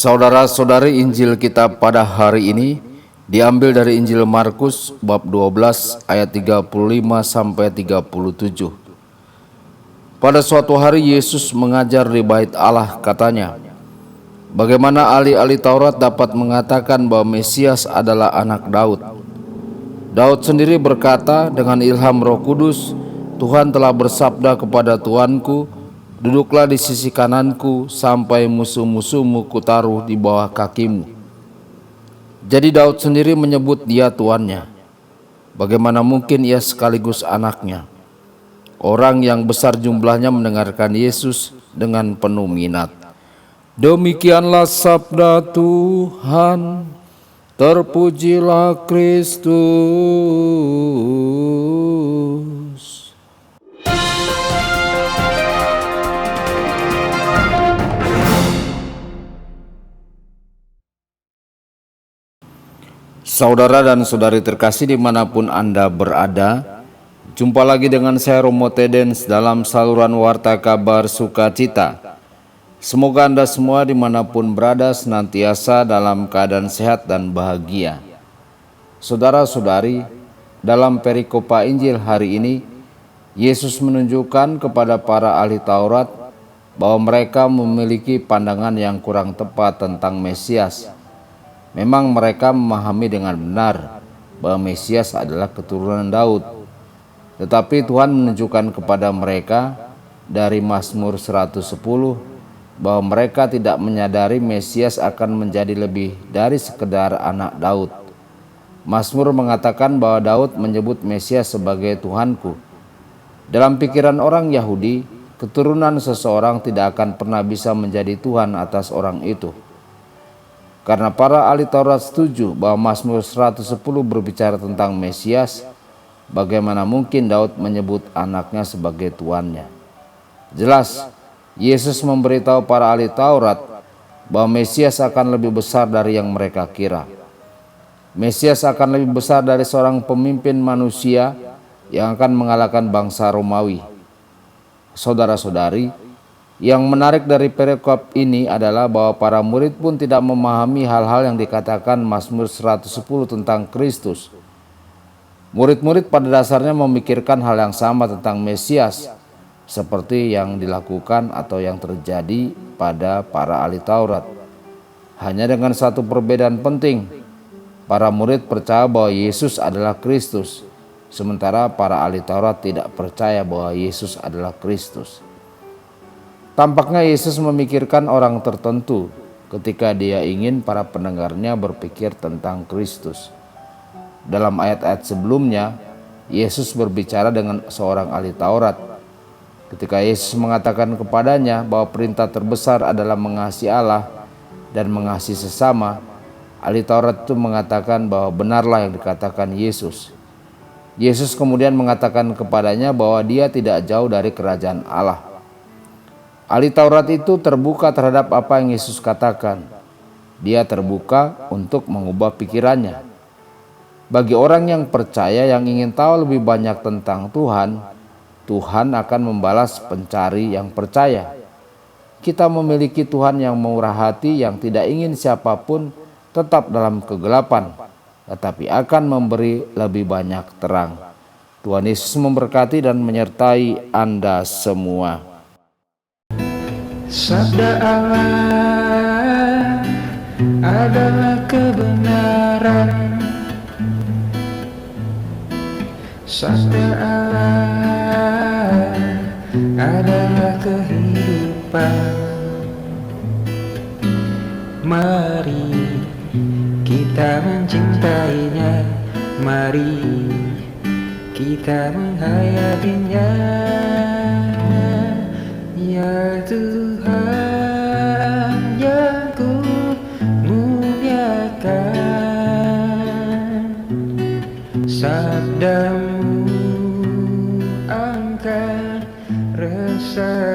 Saudara-saudari, Injil kita pada hari ini diambil dari Injil Markus bab 12 ayat 35 sampai 37. Pada suatu hari Yesus mengajar di Bait Allah, katanya, "Bagaimana ahli-ahli Taurat dapat mengatakan bahwa Mesias adalah anak Daud? Daud sendiri berkata dengan ilham Roh Kudus, Tuhan telah bersabda kepada Tuanku, duduklah di sisi kananku sampai musuh-musuhmu kutaruh di bawah kakimu." Jadi Daud sendiri menyebut dia tuannya. Bagaimana mungkin ia sekaligus anaknya? Orang yang besar jumlahnya mendengarkan Yesus dengan penuh minat. Demikianlah sabda Tuhan. Terpujilah Kristus. Saudara dan saudari terkasih dimanapun Anda berada, jumpa lagi dengan saya Romo Tedens dalam saluran Warta Kabar Sukacita. Semoga Anda semua dimanapun berada senantiasa dalam keadaan sehat dan bahagia. Saudara-saudari, dalam perikopa Injil hari ini, Yesus menunjukkan kepada para ahli Taurat bahwa mereka memiliki pandangan yang kurang tepat tentang Mesias. Memang mereka memahami dengan benar bahwa Mesias adalah keturunan Daud. Tetapi Tuhan menunjukkan kepada mereka dari Mazmur 110 bahwa mereka tidak menyadari Mesias akan menjadi lebih dari sekedar anak Daud. Mazmur mengatakan bahwa Daud menyebut Mesias sebagai Tuhanku. Dalam pikiran orang Yahudi, keturunan seseorang tidak akan pernah bisa menjadi Tuhan atas orang itu. Karena para ahli Taurat setuju bahwa Mazmur 110 berbicara tentang Mesias, bagaimana mungkin Daud menyebut anaknya sebagai tuannya? Jelas, Yesus memberitahu para ahli Taurat bahwa Mesias akan lebih besar dari yang mereka kira. Mesias akan lebih besar dari seorang pemimpin manusia yang akan mengalahkan bangsa Romawi. Saudara-saudari, yang menarik dari perikop ini adalah bahwa para murid pun tidak memahami hal-hal yang dikatakan Mazmur 110 tentang Kristus. Murid-murid pada dasarnya memikirkan hal yang sama tentang Mesias, seperti yang dilakukan atau yang terjadi pada para ahli Taurat. Hanya dengan satu perbedaan penting, para murid percaya bahwa Yesus adalah Kristus, sementara para ahli Taurat tidak percaya bahwa Yesus adalah Kristus. Tampaknya Yesus memikirkan orang tertentu ketika dia ingin para pendengarnya berpikir tentang Kristus. Dalam ayat-ayat sebelumnya, Yesus berbicara dengan seorang ahli Taurat. Ketika Yesus mengatakan kepadanya bahwa perintah terbesar adalah mengasihi Allah dan mengasihi sesama, ahli Taurat itu mengatakan bahwa benarlah yang dikatakan Yesus. Yesus kemudian mengatakan kepadanya bahwa dia tidak jauh dari kerajaan Allah. Ahli Taurat itu terbuka terhadap apa yang Yesus katakan. Dia terbuka untuk mengubah pikirannya. Bagi orang yang percaya yang ingin tahu lebih banyak tentang Tuhan, Tuhan akan membalas pencari yang percaya. Kita memiliki Tuhan yang murah hati, yang tidak ingin siapapun tetap dalam kegelapan, tetapi akan memberi lebih banyak terang. Tuhan Yesus memberkati dan menyertai Anda semua. Sabda Allah adalah kebenaran. Sabda Allah adalah kehidupan. Mari kita mencintainya, mari kita menghayatinya. Ya Tuhan yang ku muliakan, sabdamu angkat rasa